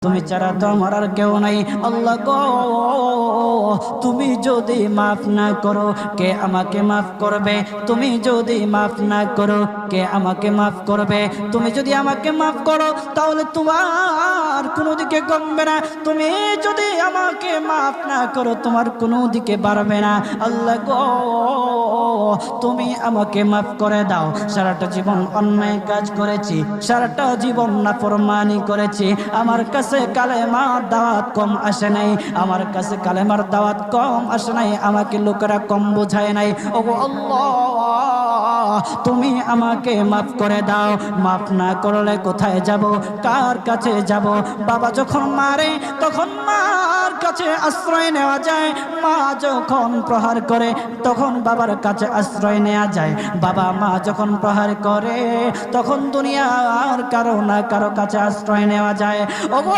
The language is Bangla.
তুমি ছাড়া তো আমার আর কেউ নাই। আল্লাহ গো, তুমি যদি মাফ না করো কে আমাকে মাফ করবে? তুমি যদি মাফ না করো কে আমাকে মাফ করবে? তুমি যদি আমাকে মাফ করো তাহলে তোমার কোনো দিকে কমবে না, তুমি যদি আমাকে মাফ না করো তোমার কোনো দিকে বাড়বে না। আল্লাহ গো, তুমি আমাকে মাফ করে দাও। সারাটা জীবন অন্যায় কাজ করেছি, সারাটা জীবন নাফরমানি করেছি, আমার কাছে কালেমার দাওয়াত কম আসে নাই, আমার কাছে কালেমার দাওয়াত কম আসে নাই, আমাকে লোকেরা কম বোঝায় নাই। ওগো আল্লাহ, তুমি আমাকে মাফ করে দাও। মাফ না করলে কোথায় যাব, কার কাছে যাব? বাবা যখন মারে তখন মার কাছে আশ্রয় নেওয়া যায়, মা যখন প্রহার করে তখন বাবার কাছে আশ্রয় নেওয়া যায়, বাবা মা যখন প্রহার করে তখন দুনিয়ার কারো না কারো কাছে আশ্রয় নেওয়া যায়। ওগো